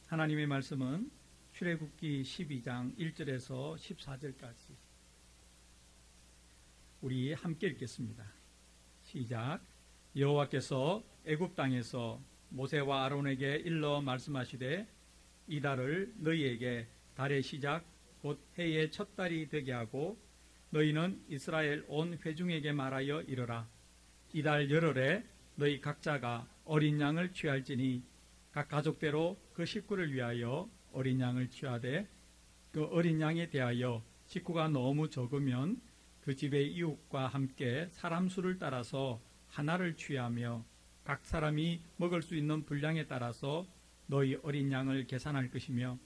하나님의 말씀은 출애굽기 12장 1절에서 14절까지 우리 함께 읽겠습니다. 시작. 여호와께서 애굽 땅에서 모세와 아론에게 일러 말씀하시되 이 달을 너희에게 달의 시작 곧 해의 첫 달이 되게 하고 너희는 이스라엘 온 회중에게 말하여 이르라. 이 달 열흘에 너희 각자가 어린 양을 취할지니 각 가족대로 그 식구를 위하여 어린 양을 취하되 그 어린 양에 대하여 식구가 너무 적으면 그 집의 이웃과 함께 사람 수를 따라서 하나를 취하며 각 사람이 먹을 수 있는 분량에 따라서 너희 어린 양을 계산할 것이며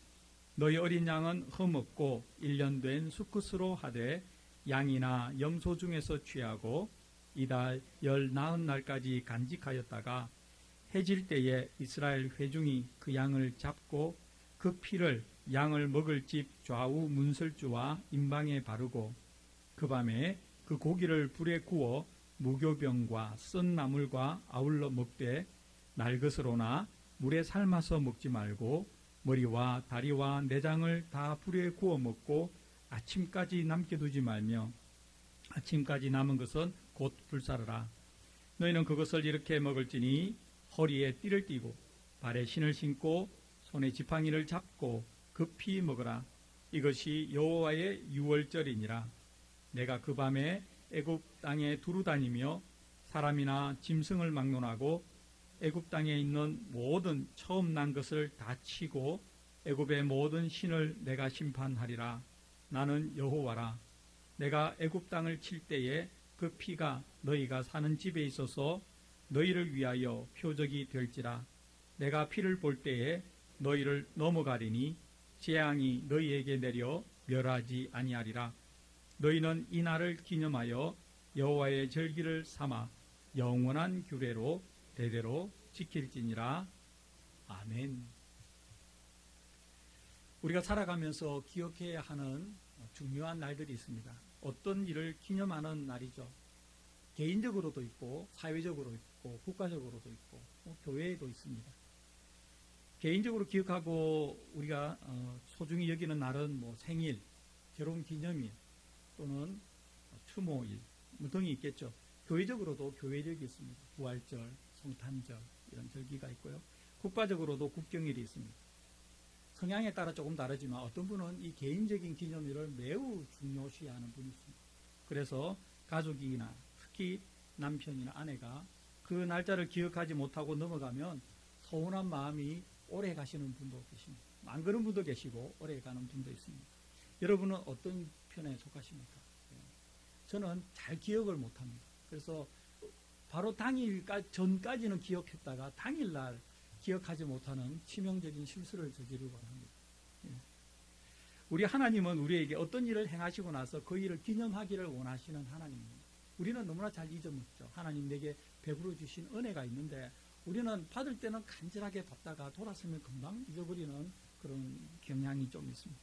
너희 어린 양은 흠없고 1년 된 수컷으로 하되 양이나 염소 중에서 취하고 이달 열 나흔 날까지 간직하였다가 해질 때에 이스라엘 회중이 그 양을 잡고 그 피를 양을 먹을 집 좌우 문설주와 임방에 바르고 그 밤에 그 고기를 불에 구워 무교병과 쓴 나물과 아울러 먹되 날 것으로나 물에 삶아서 먹지 말고 머리와 다리와 내장을 다 불에 구워 먹고 아침까지 남겨두지 말며 아침까지 남은 것은 곧 불사르라. 너희는 그것을 이렇게 먹을지니 허리에 띠를 띠고 발에 신을 신고 손에 지팡이를 잡고 급히 먹으라. 이것이 여호와의 유월절이니라. 내가 그 밤에 애굽 땅에 두루 다니며 사람이나 짐승을 막론하고 애굽 땅에 있는 모든 처음 난 것을 다 치고 애굽의 모든 신을 내가 심판하리라. 나는 여호와라. 내가 애굽 땅을 칠 때에 그 피가 너희가 사는 집에 있어서 너희를 위하여 표적이 될지라. 내가 피를 볼 때에 너희를 넘어가리니 재앙이 너희에게 내려 멸하지 아니하리라. 너희는 이 날을 기념하여 여호와의 절기를 삼아 영원한 규례로 대대로 지킬지니라. 아멘. 우리가 살아가면서 기억해야 하는 중요한 날들이 있습니다. 어떤 일을 기념하는 날이죠. 개인적으로도 있고 사회적으로 있고 국가적으로도 있고 교회에도 있습니다. 개인적으로 기억하고 우리가 소중히 여기는 날은 생일, 결혼기념일 또는 추모일 등이 있겠죠. 교회적으로도 교회절기 있습니다. 부활절, 성탄절 이런 절기가 있고요. 국가적으로도 국경일이 있습니다. 성향에 따라 조금 다르지만 어떤 분은 이 개인적인 기념일을 매우 중요시하는 분이 있습니다. 그래서 가족이나 특히 남편이나 아내가 그 날짜를 기억하지 못하고 넘어가면 서운한 마음이 오래 가시는 분도 계십니다. 안 그런 분도 계시고 오래 가는 분도 있습니다. 여러분은 어떤 편에 속하십니까? 저는 잘 기억을 못합니다. 그래서 바로 당일 전까지는 기억했다가 당일날 기억하지 못하는 치명적인 실수를 저지르곤 합니다. 우리 하나님은 우리에게 어떤 일을 행하시고 나서 그 일을 기념하기를 원하시는 하나님입니다. 우리는 너무나 잘 잊어먹죠. 하나님 내게 베풀어 주신 은혜가 있는데 우리는 받을 때는 간절하게 받다가 돌아서면 금방 잊어버리는 그런 경향이 좀 있습니다.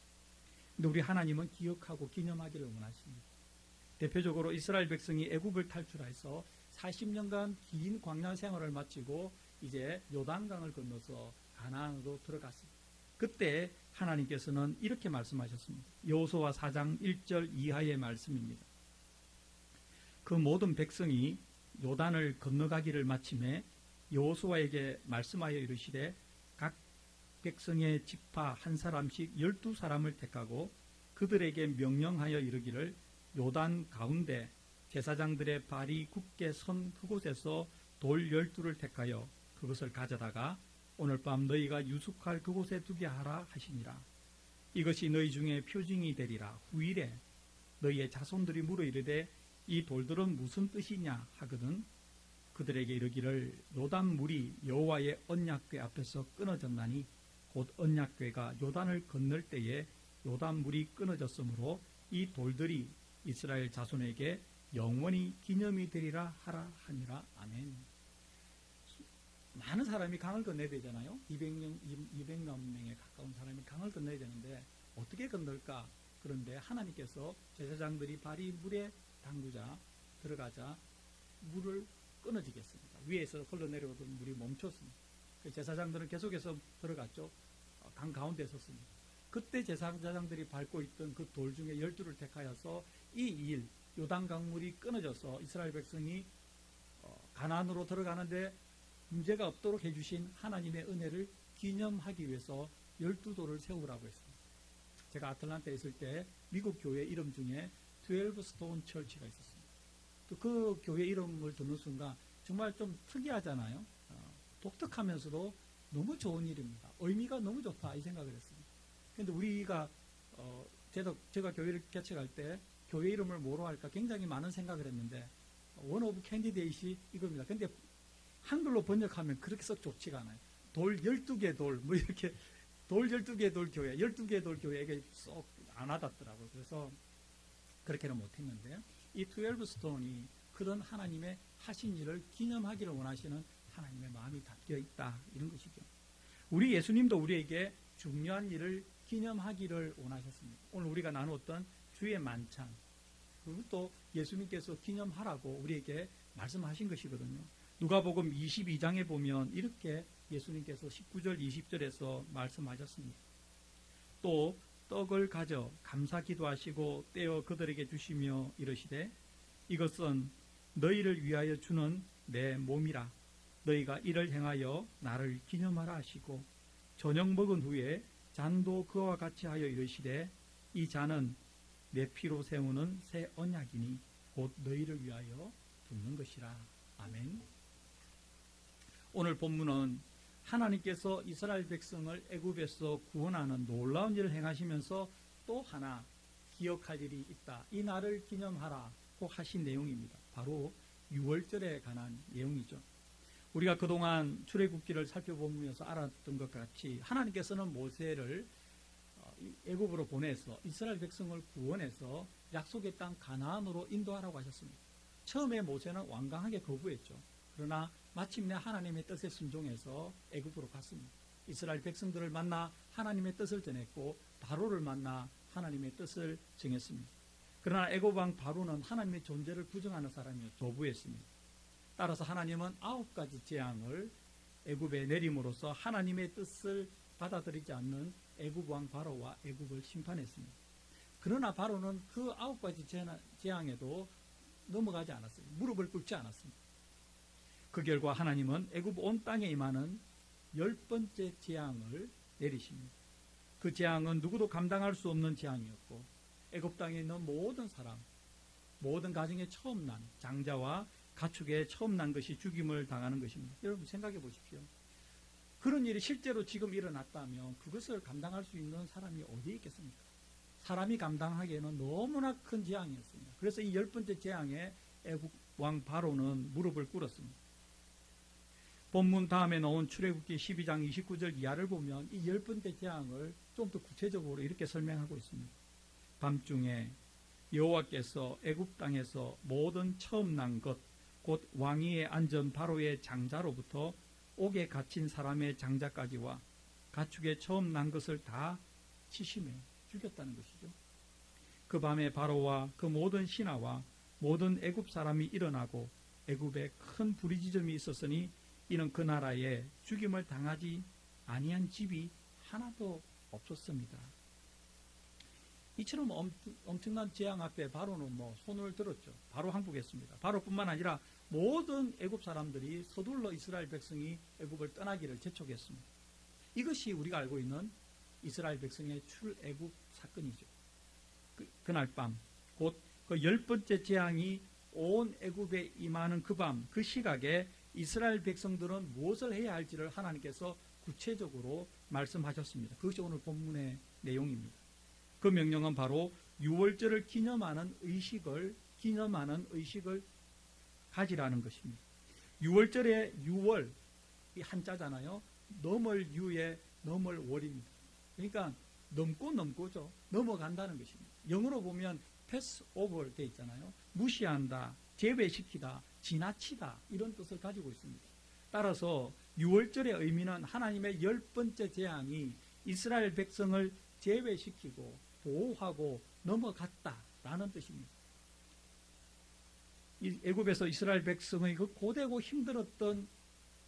근데 우리 하나님은 기억하고 기념하기를 원하십니다. 대표적으로 이스라엘 백성이 애굽을 탈출해서 40년간 긴 광야 생활을 마치고 이제 요단강을 건너서 가나안으로 들어갔습니다. 그때 하나님께서는 이렇게 말씀하셨습니다. 여호수아 4장 1절 이하의 말씀입니다. 그 모든 백성이 요단을 건너가기를 마침에 여호수아에게 말씀하여 이르시되 각 백성의 지파 한 사람씩 12사람을 택하고 그들에게 명령하여 이르기를 요단 가운데 제사장들의 발이 굳게 선 그곳에서 돌 12를 택하여 그것을 가져다가 오늘 밤 너희가 유숙할 그곳에 두게 하라 하시니라. 이것이 너희 중에 표징이 되리라. 후일에 너희의 자손들이 물어 이르되 이 돌들은 무슨 뜻이냐 하거든 그들에게 이르기를 요단 물이 여호와의 언약궤 앞에서 끊어졌나니 곧 언약궤가 요단을 건널 때에 요단 물이 끊어졌으므로 이 돌들이 이스라엘 자손에게 영원히 기념이 되리라 하라 하니라. 아멘. 많은 사람이 강을 건너야 되잖아요. 200만 명에 가까운 사람이 강을 건너야 되는데 어떻게 건널까? 그런데 하나님께서 제사장들이 발이 물에 담그자 들어가자 물을 끊어지겠습니다. 위에서 흘러내려오던 물이 멈췄습니다. 제사장들은 계속해서 들어갔죠. 한가운데 섰습니다. 그때 제사장들이 밟고 있던 그 돌 중에 12를 택하여서 이 일, 요단 강물이 끊어져서 이스라엘 백성이 가나안으로 들어가는데 문제가 없도록 해주신 하나님의 은혜를 기념하기 위해서 12돌을 세우라고 했습니다. 제가 아틀란타에 있을 때 미국 교회 이름 중에 12 스톤 철치가 있었습니다. 또 그 교회 이름을 듣는 순간 정말 좀 특이하잖아요. 독특하면서도 너무 좋은 일입니다. 의미가 너무 좋다 이 생각을 했습니다. 그런데 우리가 제가 교회를 개척할 때 교회 이름을 뭐로 할까 굉장히 많은 생각을 했는데 원 오브 캔디데이시 이겁니다. 근데 한글로 번역하면 그렇게 썩 좋지가 않아요. 돌 12개 돌, 뭐 이렇게 돌 12개 돌 교회, 12개 돌 교회에게 쏙 안 와닿더라고요. 그래서 그렇게는 못했는데 이 12 스톤이 그런 하나님의 하신 일을 기념하기를 원하시는 하나님의 마음이 담겨 있다. 이런 것이죠. 우리 예수님도 우리에게 중요한 일을 기념하기를 원하셨습니다. 오늘 우리가 나누었던 주의 만찬, 그것도 예수님께서 기념하라고 우리에게 말씀하신 것이거든요. 누가복음 22장에 보면 이렇게 예수님께서 19절 20절에서 말씀하셨습니다. 또 떡을 가져 감사 기도하시고 떼어 그들에게 주시며 이르시되 이것은 너희를 위하여 주는 내 몸이라. 너희가 이를 행하여 나를 기념하라 하시고 저녁 먹은 후에 잔도 그와 같이 하여 이르시되 이 잔은 내 피로 세우는 새 언약이니 곧 너희를 위하여 붓는 것이라. 아멘. 오늘 본문은 하나님께서 이스라엘 백성을 애굽에서 구원하는 놀라운 일을 행하시면서 또 하나 기억할 일이 있다. 이 날을 기념하라고 하신 내용입니다. 바로 유월절에 관한 내용이죠. 우리가 그동안 출애굽기를 살펴보면서 알았던 것 같이 하나님께서는 모세를 애굽으로 보내서 이스라엘 백성을 구원해서 약속의 땅 가나안으로 인도하라고 하셨습니다. 처음에 모세는 완강하게 거부했죠. 그러나 마침내 하나님의 뜻에 순종해서 애굽으로 갔습니다. 이스라엘 백성들을 만나 하나님의 뜻을 전했고 바로를 만나 하나님의 뜻을 정했습니다. 그러나 애굽 왕 바로는 하나님의 존재를 부정하는 사람이요 도부했습니다. 따라서 하나님은 9가지 재앙을 애굽에 내림으로써 하나님의 뜻을 받아들이지 않는 애굽 왕 바로와 애굽을 심판했습니다. 그러나 바로는 그 9가지 재앙에도 넘어가지 않았어요. 무릎을 꿇지 않았습니다. 그 결과 하나님은 애굽 온 땅에 임하는 10번째 재앙을 내리십니다. 그 재앙은 누구도 감당할 수 없는 재앙이었고 애굽 땅에 있는 모든 사람, 모든 가정에 처음 난 장자와 가축에 처음 난 것이 죽임을 당하는 것입니다. 여러분 생각해 보십시오. 그런 일이 실제로 지금 일어났다면 그것을 감당할 수 있는 사람이 어디에 있겠습니까? 사람이 감당하기에는 너무나 큰 재앙이었습니다. 그래서 이 10번째 재앙에 애굽 왕 바로는 무릎을 꿇었습니다. 본문 다음에 나온 출애굽기 12장 29절 이하를 보면 이 10번째 재앙을 좀 더 구체적으로 이렇게 설명하고 있습니다. 밤중에 여호와께서 애굽 땅에서 모든 처음 난 것 곧 왕위에 앉은 바로의 장자로부터 옥에 갇힌 사람의 장자까지와 가축의 처음 난 것을 다 치심해 죽였다는 것이죠. 그 밤에 바로와 그 모든 신하와 모든 애굽 사람이 일어나고 애굽에 큰 부르짖음이 있었으니 이는 그 나라에 죽임을 당하지 아니한 집이 하나도 없었습니다. 이처럼 엄청난 재앙 앞에 바로는 손을 들었죠. 바로 항복했습니다. 바로뿐만 아니라 모든 애굽 사람들이 서둘러 이스라엘 백성이 애굽을 떠나기를 재촉했습니다. 이것이 우리가 알고 있는 이스라엘 백성의 출애굽 사건이죠. 그날 밤, 곧 그 10번째 재앙이 온 애굽에 임하는 그 밤, 그 시각에 이스라엘 백성들은 무엇을 해야 할지를 하나님께서 구체적으로 말씀하셨습니다. 그것이 오늘 본문의 내용입니다. 그 명령은 바로 유월절을 기념하는 의식을 가지라는 것입니다. 유월절의 유월, 이 한자잖아요. 넘을 유에 넘을 월입니다. 그러니까 넘고죠. 넘어간다는 것입니다. 영어로 보면 pass over 돼 있잖아요. 무시한다, 제외시키다, 지나치다 이런 뜻을 가지고 있습니다. 따라서 유월절의 의미는 하나님의 10번째 재앙이 이스라엘 백성을 제외시키고 보호하고 넘어갔다라는 뜻입니다. 애굽에서 이스라엘 백성의 그 고되고 힘들었던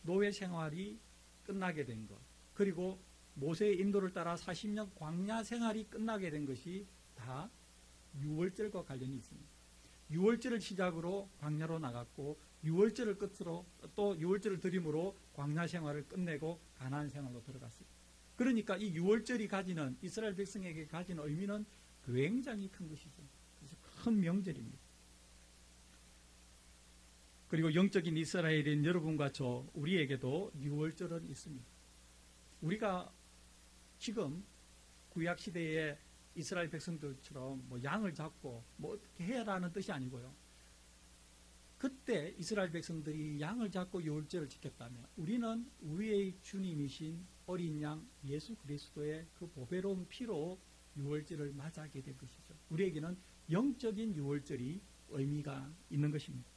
노예 생활이 끝나게 된 것, 그리고 모세의 인도를 따라 40년 광야 생활이 끝나게 된 것이 다 유월절과 관련이 있습니다. 유월절을 시작으로 광야로 나갔고 유월절을 끝으로 또 유월절을 드림으로 광야 생활을 끝내고 가나안 생활로 들어갔습니다. 그러니까 이 유월절이 가지는 이스라엘 백성에게 가지는 의미는 굉장히 큰 것이죠. 그래서 큰 명절입니다. 그리고 영적인 이스라엘인 여러분과 저 우리에게도 유월절은 있습니다. 우리가 지금 구약 시대에 이스라엘 백성들처럼 뭐 양을 잡고 뭐 어떻게 해야라는 뜻이 아니고요. 그때 이스라엘 백성들이 양을 잡고 유월절을 지켰다면 우리는 우리의 주님이신 어린 양 예수 그리스도의 그 보배로운 피로 유월절을 맞이하게 된 것이죠. 우리에게는 영적인 유월절이 의미가 있는 것입니다.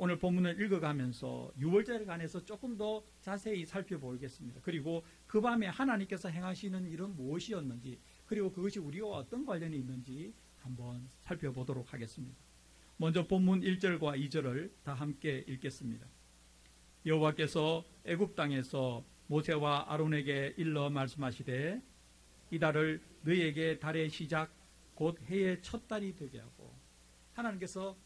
오늘 본문을 읽어가면서 유월절에 관해서 조금 더 자세히 살펴보겠습니다. 그리고 그 밤에 하나님께서 행하시는 일은 무엇이었는지, 그리고 그것이 우리와 어떤 관련이 있는지 한번 살펴보도록 하겠습니다. 먼저 본문 1절과 2절을 다 함께 읽겠습니다. 여호와께서 애굽 땅에서 모세와 아론에게 일러 말씀하시되 이 달을 너희에게 달의 시작 곧 해의 첫 달이 되게 하고, 하나님께서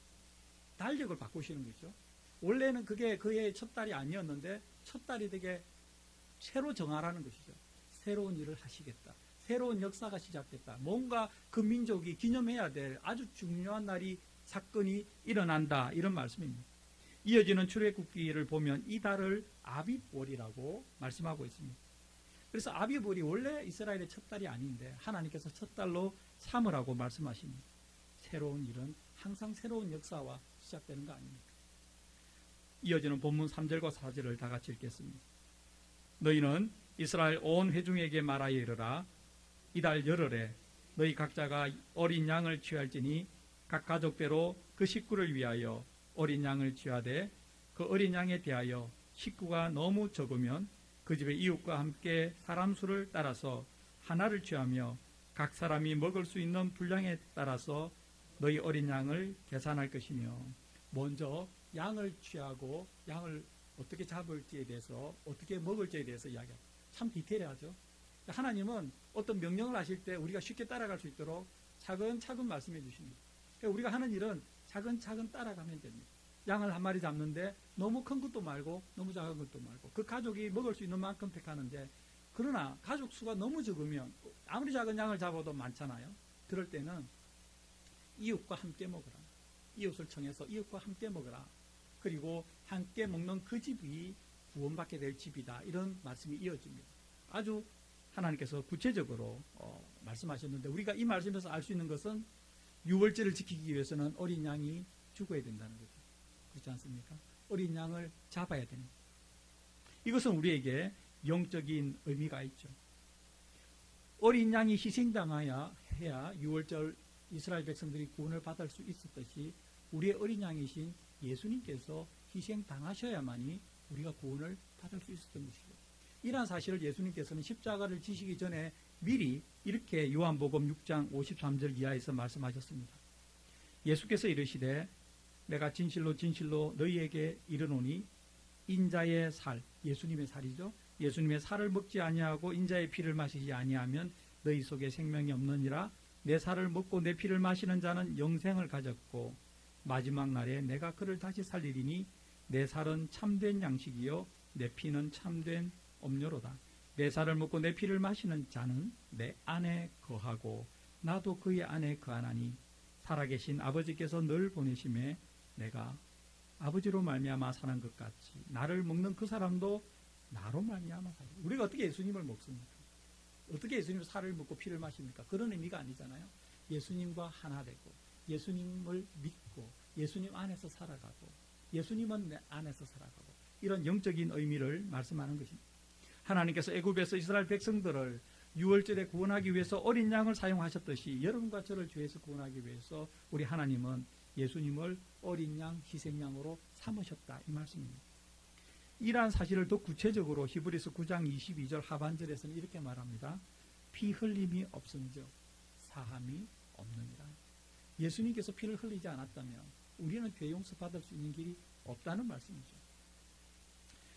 달력을 바꾸시는 거죠. 원래는 그게 그 해의 첫 달이 아니었는데 첫 달이 되게 새로 정하라는 것이죠. 새로운 일을 하시겠다. 새로운 역사가 시작됐다. 뭔가 그 민족이 기념해야 될 아주 중요한 날이 사건이 일어난다. 이런 말씀입니다. 이어지는 출애굽기를 보면 이 달을 아비월이라고 말씀하고 있습니다. 그래서 아비월이 원래 이스라엘의 첫 달이 아닌데 하나님께서 첫 달로 삼으라고 말씀하십니다. 새로운 일은 항상 새로운 역사와 시작되는 거 아닙니까? 이어지는 본문 3절과 4절을 다 같이 읽겠습니다. 너희는 이스라엘 온 회중에게 말하여 이르라. 이달 열흘에 너희 각자가 어린 양을 취할지니 각 가족대로 그 식구를 위하여 어린 양을 취하되 그 어린 양에 대하여 식구가 너무 적으면 그 집의 이웃과 함께 사람 수를 따라서 하나를 취하며 각 사람이 먹을 수 있는 분량에 따라서 너희 어린 양을 계산할 것이며, 먼저 양을 취하고 양을 어떻게 잡을지에 대해서 어떻게 먹을지에 대해서 이야기합니다. 참 디테일하죠. 하나님은 어떤 명령을 하실 때 우리가 쉽게 따라갈 수 있도록 차근차근 말씀해 주십니다. 우리가 하는 일은 차근차근 따라가면 됩니다. 양을 한 마리 잡는데 너무 큰 것도 말고 너무 작은 것도 말고 그 가족이 먹을 수 있는 만큼 택하는데, 그러나 가족 수가 너무 적으면 아무리 작은 양을 잡아도 많잖아요. 그럴 때는 이웃과 함께 먹으라. 이웃을 청해서 이웃과 함께 먹으라. 그리고 함께 먹는 그 집이 구원받게 될 집이다. 이런 말씀이 이어집니다. 아주 하나님께서 구체적으로 말씀하셨는데, 우리가 이 말씀에서 알 수 있는 것은 유월절을 지키기 위해서는 어린 양이 죽어야 된다는 거죠. 그렇지 않습니까? 어린 양을 잡아야 됩니다. 이것은 우리에게 영적인 의미가 있죠. 어린 양이 희생당해야 해야 유월절 이스라엘 백성들이 구원을 받을 수 있었듯이 우리의 어린 양이신 예수님께서 희생당하셔야만이 우리가 구원을 받을 수 있었던 것이죠. 이러한 사실을 예수님께서는 십자가를 지시기 전에 미리 이렇게 요한복음 6장 53절 이하에서 말씀하셨습니다. 예수께서 이르시되 내가 진실로 진실로 너희에게 이르노니 인자의 살, 예수님의 살이죠. 예수님의 살을 먹지 아니하고 인자의 피를 마시지 아니하면 너희 속에 생명이 없느니라. 내 살을 먹고 내 피를 마시는 자는 영생을 가졌고 마지막 날에 내가 그를 다시 살리리니 내 살은 참된 양식이요 내 피는 참된 음료로다. 내 살을 먹고 내 피를 마시는 자는 내 안에 거하고 나도 그의 안에 거하나니 살아계신 아버지께서 늘 보내심에 내가 아버지로 말미암아 사는 것 같이 나를 먹는 그 사람도 나로 말미암아 살리. 우리가 어떻게 예수님을 먹습니까? 어떻게 예수님 살을 먹고 피를 마십니까? 그런 의미가 아니잖아요. 예수님과 하나 되고 예수님을 믿고 예수님 안에서 살아가고 예수님은 내 안에서 살아가고, 이런 영적인 의미를 말씀하는 것입니다. 하나님께서 애굽에서 이스라엘 백성들을 유월절에 구원하기 위해서 어린 양을 사용하셨듯이 여러분과 저를 죄에서 구원하기 위해서 우리 하나님은 예수님을 어린 양 희생양으로 삼으셨다, 이 말씀입니다. 이러한 사실을 더 구체적으로 히브리서 9장 22절 하반절에서는 이렇게 말합니다. 피 흘림이 없은즉 사함이 없느니라. 예수님께서 피를 흘리지 않았다면 우리는 죄 용서 받을 수 있는 길이 없다는 말씀이죠.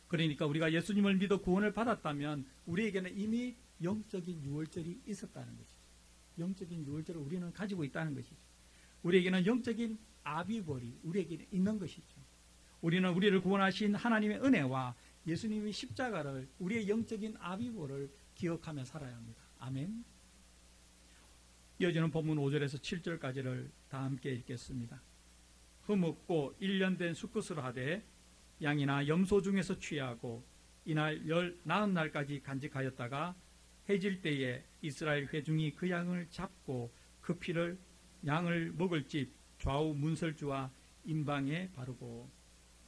그러니까 우리가 예수님을 믿어 구원을 받았다면 우리에게는 이미 영적인 유월절이 있었다는 것이죠. 영적인 유월절을 우리는 가지고 있다는 것이죠. 우리에게는 영적인 아비벌이 우리에게 있는 것이죠. 우리는 우리를 구원하신 하나님의 은혜와 예수님의 십자가를, 우리의 영적인 아비벌을 기억하며 살아야 합니다. 아멘. 이어지는 본문 5절에서 7절까지를 다 함께 읽겠습니다. 흠없고 1년 된 수컷으로 하되 양이나 염소 중에서 취하고 이날 40날까지 간직하였다가 해질 때에 이스라엘 회중이 그 양을 잡고 그 피를 양을 먹을 집 좌우 문설주와 임방에 바르고,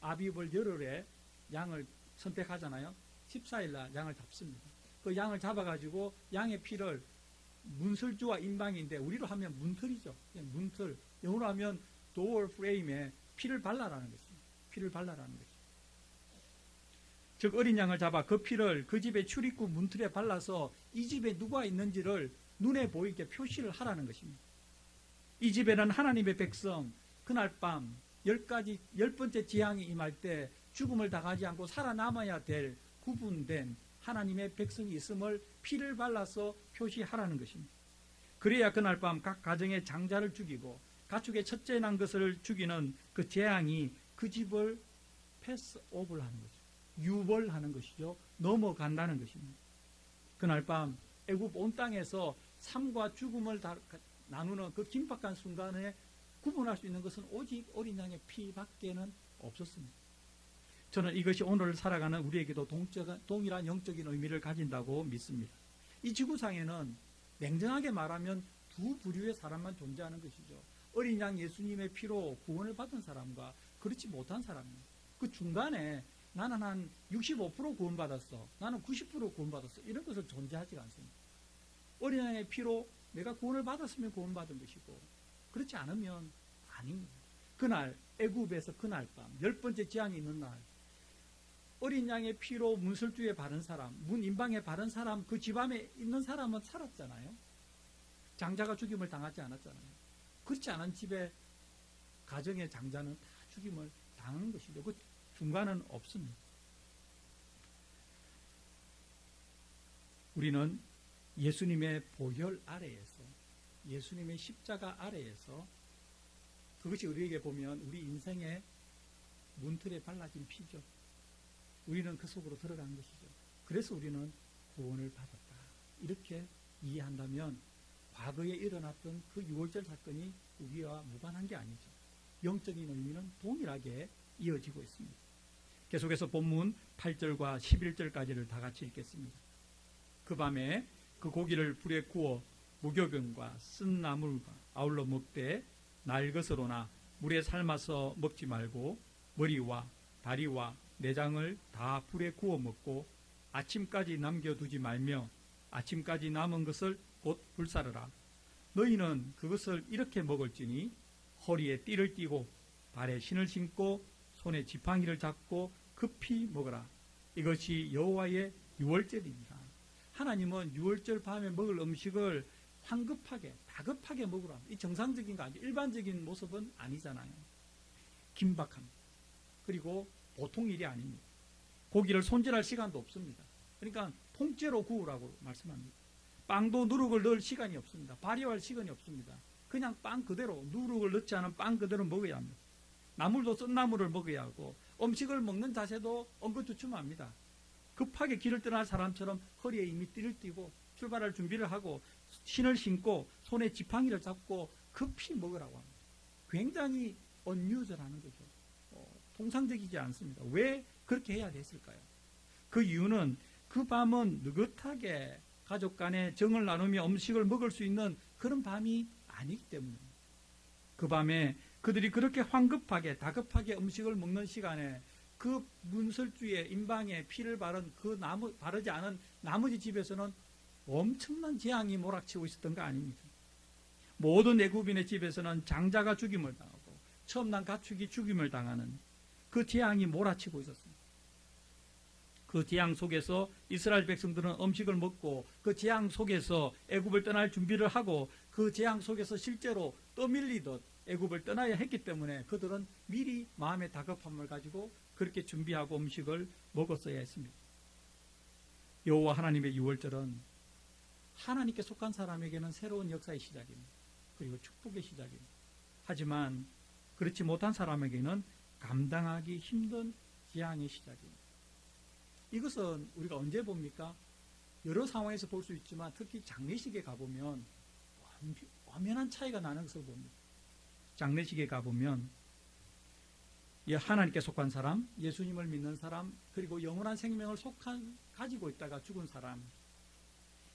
아비벌 열흘에 양을 선택하잖아요. 14일날 양을 잡습니다. 그 양을 잡아가지고 양의 피를 문설주와 임방인데 우리로 하면 문틀이죠. 문틀, 영어로 하면 도어 프레임에 피를 발라라는 것입니다. 피를 발라라는 것입니다. 즉 어린 양을 잡아 그 피를 그 집의 출입구 문틀에 발라서 이 집에 누가 있는지를 눈에 보이게 표시를 하라는 것입니다. 이 집에는 하나님의 백성 그날 밤 10번째 재앙이 임할 때 죽음을 당하지 않고 살아남아야 될 구분된 하나님의 백성이 있음을 피를 발라서 표시하라는 것입니다. 그래야 그날 밤 각 가정의 장자를 죽이고 가축의 첫째 난 것을 죽이는 그 재앙이 그 집을 패스 오버를 하는 거죠. 유벌하는 것이죠. 넘어간다는 것입니다. 그날 밤 애굽 온 땅에서 삶과 죽음을 나누는 그 긴박한 순간에 구분할 수 있는 것은 오직 어린 양의 피밖에는 없었습니다. 저는 이것이 오늘 살아가는 우리에게도 동일한 영적인 의미를 가진다고 믿습니다. 이 지구상에는 냉정하게 말하면 두 부류의 사람만 존재하는 것이죠. 어린 양 예수님의 피로 구원을 받은 사람과 그렇지 못한 사람입니다. 그 중간에 나는 한 65% 구원받았어, 나는 90% 구원받았어, 이런 것을 존재하지 않습니다. 어린 양의 피로 내가 구원을 받았으면 구원받은 것이고 그렇지 않으면 아닙니다. 그날 애굽에서 그날 밤 10번째 재앙이 있는 날 어린 양의 피로 문설주에 바른 사람, 문 임방에 바른 사람, 그 집 안에 있는 사람은 살았잖아요. 장자가 죽임을 당하지 않았잖아요. 그렇지 않은 집의 가정의 장자는 다 죽임을 당한 것이죠. 그 중간은 없습니다. 우리는 예수님의 보혈 아래에서, 예수님의 십자가 아래에서, 그것이 우리에게 보면 우리 인생의 문틀에 발라진 피죠. 우리는 그 속으로 들어간 것이죠. 그래서 우리는 구원을 받았다. 이렇게 이해한다면 과거에 일어났던 그 유월절 사건이 우리와 무관한 게 아니죠. 영적인 의미는 동일하게 이어지고 있습니다. 계속해서 본문 8절과 11절까지를 다 같이 읽겠습니다. 그 밤에 그 고기를 불에 구워 무교병과 쓴 나물과 아울러 먹되 날 것으로나 물에 삶아서 먹지 말고 머리와 다리와 내장을 다 불에 구워 먹고 아침까지 남겨두지 말며 아침까지 남은 것을 곧 불사르라. 너희는 그것을 이렇게 먹을지니 허리에 띠를 띠고 발에 신을 신고 손에 지팡이를 잡고 급히 먹으라. 이것이 여호와의 유월절입니다. 하나님은 유월절 밤에 먹을 음식을 황급하게 다급하게 먹으라. 이 정상적인 거 아니죠. 일반적인 모습은 아니잖아요. 긴박합니다. 그리고 보통 일이 아닙니다. 고기를 손질할 시간도 없습니다. 그러니까 통째로 구우라고 말씀합니다. 빵도 누룩을 넣을 시간이 없습니다. 발효할 시간이 없습니다. 그냥 빵 그대로, 누룩을 넣지 않은 빵 그대로 먹어야 합니다. 나물도 쓴 나물을 먹어야 하고 음식을 먹는 자세도 엉거주춤합니다. 급하게 길을 떠날 사람처럼 허리에 이미 띠를 띠고 출발할 준비를 하고 신을 신고 손에 지팡이를 잡고 급히 먹으라고 합니다. 굉장히 unusual하는 거죠. 통상적이지 않습니다. 왜 그렇게 해야 됐을까요? 그 이유는 그 밤은 느긋하게 가족 간에 정을 나누며 음식을 먹을 수 있는 그런 밤이 아니기 때문입니다. 그 밤에 그들이 그렇게 황급하게 다급하게 음식을 먹는 시간에 그 문설주에 임방에 피를 바른 그 바르지 않은 나머지 집에서는 엄청난 재앙이 몰아치고 있었던 거 아닙니까? 모든 애굽인의 집에서는 장자가 죽임을 당하고 처음 난 가축이 죽임을 당하는 그 재앙이 몰아치고 있었습니다. 그 재앙 속에서 이스라엘 백성들은 음식을 먹고 그 재앙 속에서 애굽을 떠날 준비를 하고 그 재앙 속에서 실제로 떠밀리듯 애굽을 떠나야 했기 때문에 그들은 미리 마음의 다급함을 가지고 그렇게 준비하고 음식을 먹었어야 했습니다. 여호와 하나님의 유월절은 하나님께 속한 사람에게는 새로운 역사의 시작입니다. 그리고 축복의 시작입니다. 하지만 그렇지 못한 사람에게는 감당하기 힘든 재앙의 시작입니다. 이것은 우리가 언제 봅니까? 여러 상황에서 볼 수 있지만 특히 장례식에 가보면 완연한 차이가 나는 것을 봅니다. 장례식에 가보면 하나님께 속한 사람, 예수님을 믿는 사람, 그리고 영원한 생명을 가지고 있다가 죽은 사람,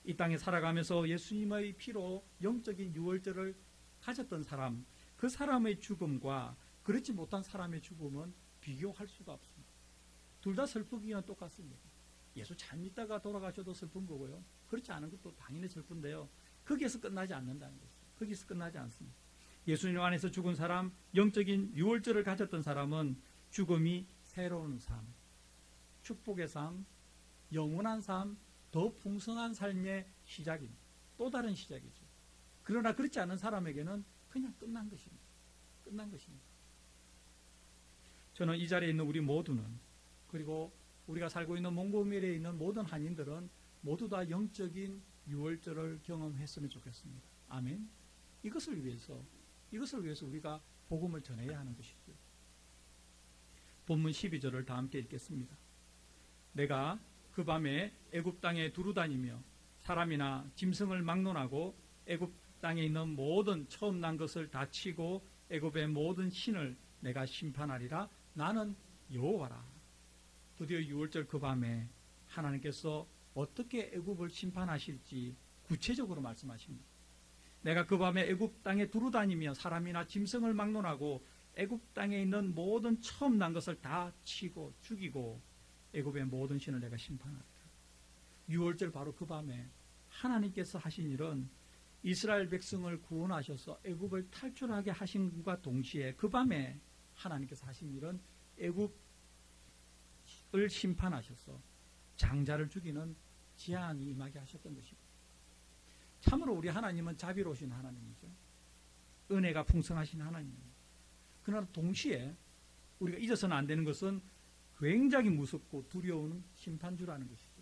이 땅에 살아가면서 예수님의 피로 영적인 유월절을 가졌던 사람, 그 사람의 죽음과 그렇지 못한 사람의 죽음은 비교할 수가 없습니다. 둘 다 슬프기는 똑같습니다. 예수 잘 믿다가 돌아가셔도 슬픈 거고요. 그렇지 않은 것도 당연히 슬픈데요. 거기에서 끝나지 않는다는 거죠. 거기서 끝나지 않습니다. 예수님 안에서 죽은 사람, 영적인 유월절을 가졌던 사람은 죽음이 새로운 삶, 축복의 삶, 영원한 삶, 더 풍성한 삶의 시작입니다. 또 다른 시작이죠. 그러나 그렇지 않은 사람에게는 그냥 끝난 것입니다. 끝난 것입니다. 저는 이 자리에 있는 우리 모두는, 그리고 우리가 살고 있는 몽고메리에 있는 모든 한인들은 모두 다 영적인 유월절을 경험했으면 좋겠습니다. 아멘. 이것을 위해서 우리가 복음을 전해야 하는 것이죠. 본문 12절을 다 함께 읽겠습니다. 내가 그 밤에 애굽 땅에 두루다니며 사람이나 짐승을 막론하고 애굽 땅에 있는 모든 처음 난 것을 다 치고 애굽의 모든 신을 내가 심판하리라. 나는 여호와라. 드디어 유월절 그 밤에 하나님께서 어떻게 애굽을 심판하실지 구체적으로 말씀하십니다. 내가 그 밤에 애굽 땅에 두루다니며 사람이나 짐승을 막론하고 애굽 땅에 있는 모든 처음 난 것을 다 치고 죽이고 애굽의 모든 신을 내가 심판하리라. 유월절 바로 그 밤에 하나님께서 하신 일은 이스라엘 백성을 구원하셔서 애굽을 탈출하게 하신과 동시에 그 밤에 하나님께서 하신 일은 애굽을 심판하셔서 장자를 죽이는 재앙이 임하게 하셨던 것입니다. 참으로 우리 하나님은 자비로우신 하나님이죠. 은혜가 풍성하신 하나님입니다. 그러나 동시에 우리가 잊어서는 안 되는 것은 굉장히 무섭고 두려운 심판주라는 것이죠.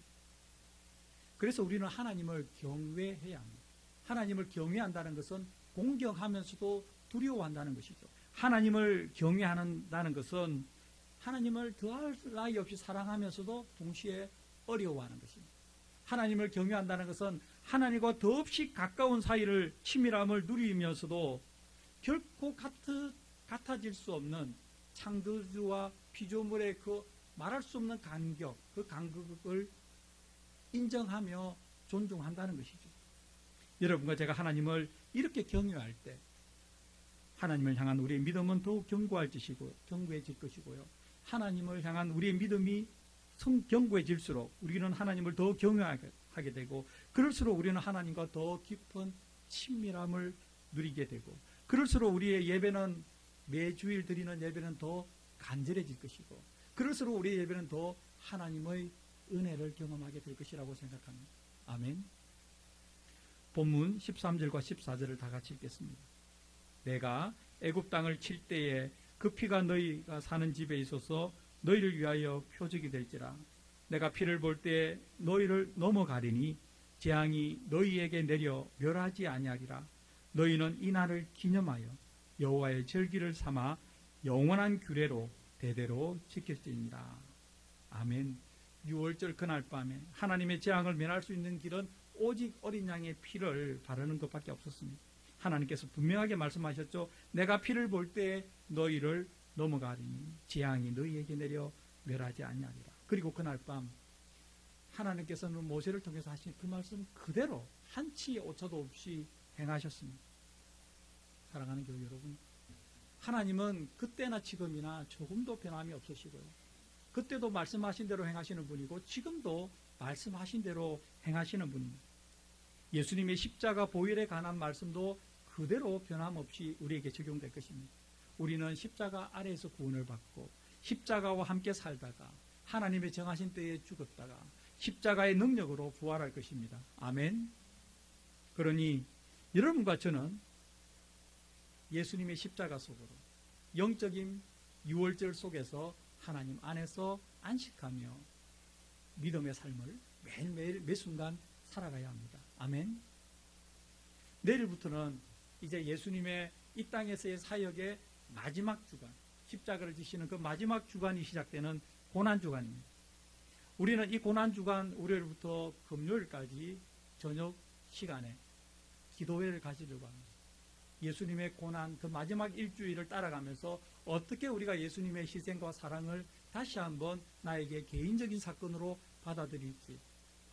그래서 우리는 하나님을 경외해야 합니다. 하나님을 경외한다는 것은 공경하면서도 두려워한다는 것이죠. 하나님을 경외한다는 것은 하나님을 더할 나위 없이 사랑하면서도 동시에 어려워하는 것입니다. 하나님을 경외한다는 것은 하나님과 더없이 가까운 사이를 친밀함을 누리면서도 결코 같아질 수 없는 창조주와 피조물의 그 말할 수 없는 간격, 그 간격을 인정하며 존중한다는 것이죠. 여러분과 제가 하나님을 이렇게 경외할 때 하나님을 향한 우리의 믿음은 더욱 견고해질 것이고요. 하나님을 향한 우리의 믿음이 견고해질수록 우리는 하나님을 더 경외하게 되고, 그럴수록 우리는 하나님과 더 깊은 친밀함을 누리게 되고, 그럴수록 우리의 예배는 매주일 드리는 예배는 더 간절해질 것이고, 그럴수록 우리의 예배는 더 하나님의 은혜를 경험하게 될 것이라고 생각합니다. 아멘. 본문 13절과 14절을 다 같이 읽겠습니다. 내가 애굽 땅을 칠 때에 그 피가 너희가 사는 집에 있어서 너희를 위하여 표적이 될지라. 내가 피를 볼 때 너희를 넘어가리니 재앙이 너희에게 내려 멸하지 아니하리라. 너희는 이 날을 기념하여 여호와의 절기를 삼아 영원한 규례로 대대로 지킬지니라. 아멘. 유월절 그날 밤에 하나님의 재앙을 면할 수 있는 길은 오직 어린 양의 피를 바르는 것밖에 없었습니다. 하나님께서 분명하게 말씀하셨죠. 내가 피를 볼 때 너희를 넘어가리니 재앙이 너희에게 내려 멸하지 아니하리라. 그리고 그날 밤 하나님께서는 모세를 통해서 하신 그 말씀 그대로 한치 오차도 없이 행하셨습니다. 사랑하는 교회 여러분, 하나님은 그때나 지금이나 조금도 변함이 없으시고요. 그때도 말씀하신 대로 행하시는 분이고 지금도 말씀하신 대로 행하시는 분입니다. 예수님의 십자가 보혈에 관한 말씀도 그대로 변함없이 우리에게 적용될 것입니다. 우리는 십자가 아래에서 구원을 받고 십자가와 함께 살다가 하나님의 정하신 때에 죽었다가 십자가의 능력으로 부활할 것입니다. 아멘. 그러니 여러분과 저는 예수님의 십자가 속으로 영적인 유월절 속에서 하나님 안에서 안식하며 믿음의 삶을 매일매일 매 순간 살아가야 합니다. 아멘. 내일부터는 이제 예수님의 이 땅에서의 사역의 마지막 주간, 십자가를 지시는 그 마지막 주간이 시작되는 고난주간입니다. 우리는 이 고난주간 월요일부터 금요일까지 저녁 시간에 기도회를 가지려고 합니다. 예수님의 고난, 그 마지막 일주일을 따라가면서 어떻게 우리가 예수님의 희생과 사랑을 다시 한번 나에게 개인적인 사건으로 받아들일지,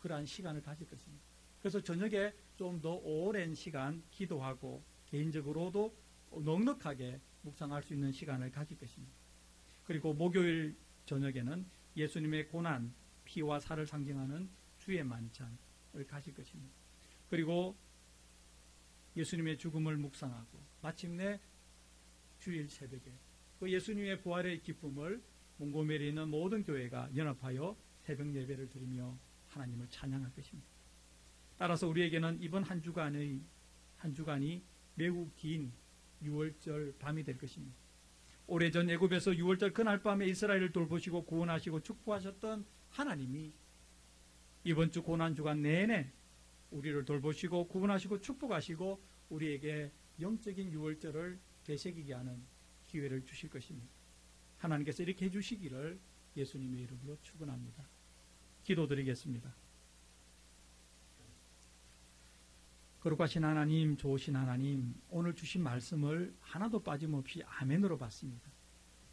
그러한 시간을 가질 것입니다. 그래서 저녁에 좀 더 오랜 시간 기도하고 개인적으로도 넉넉하게 묵상할 수 있는 시간을 가질 것입니다. 그리고 목요일 저녁에는 예수님의 고난, 피와 살을 상징하는 주의 만찬을 가질 것입니다. 그리고 예수님의 죽음을 묵상하고 마침내 주일 새벽에 그 예수님의 부활의 기쁨을 몽고메리에 있는 모든 교회가 연합하여 새벽 예배를 드리며 하나님을 찬양할 것입니다. 따라서 우리에게는 이번 한 주간이 매우 긴 6월절 밤이 될 것입니다. 오래전 애굽에서 6월절 그날 밤에 이스라엘을 돌보시고 구원하시고 축복하셨던 하나님이 이번 주 고난주간 내내 우리를 돌보시고 구원하시고 축복하시고 우리에게 영적인 6월절을 되새기게 하는 기회를 주실 것입니다. 하나님께서 이렇게 해주시기를 예수님의 이름으로 축원합니다. 기도드리겠습니다. 거룩하신 하나님, 좋으신 하나님, 오늘 주신 말씀을 하나도 빠짐없이 아멘으로 받습니다.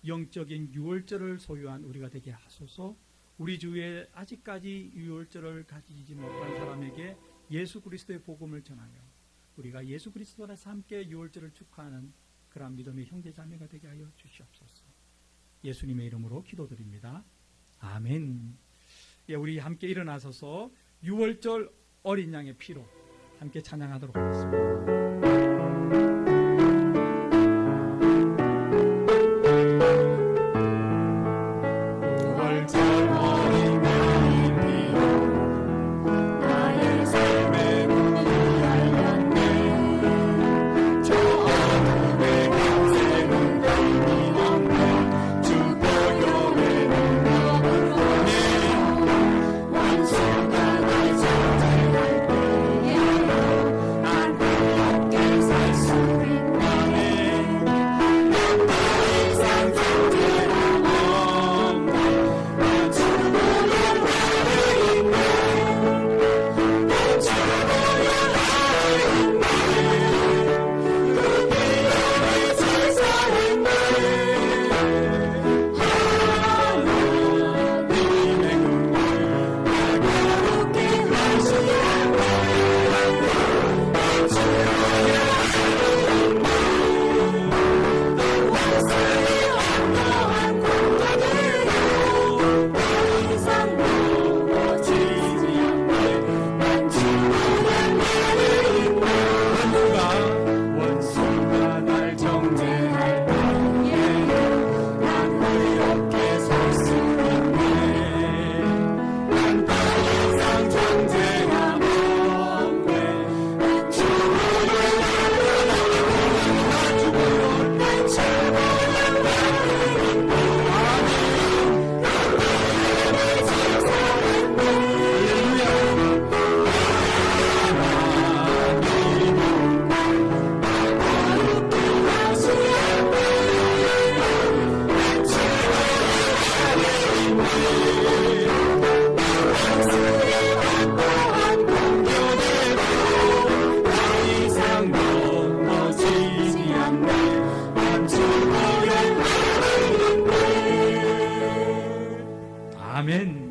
영적인 유월절을 소유한 우리가 되게 하소서. 우리 주위에 아직까지 유월절을 가지지 못한 사람에게 예수 그리스도의 복음을 전하여 우리가 예수 그리스도 안에서 함께 유월절을 축하하는 그런 믿음의 형제자매가 되게 하여 주시옵소서. 예수님의 이름으로 기도드립니다. 아멘. 예, 우리 함께 일어나서서 유월절 어린 양의 피로 함께 찬양하도록 하겠습니다. 아멘.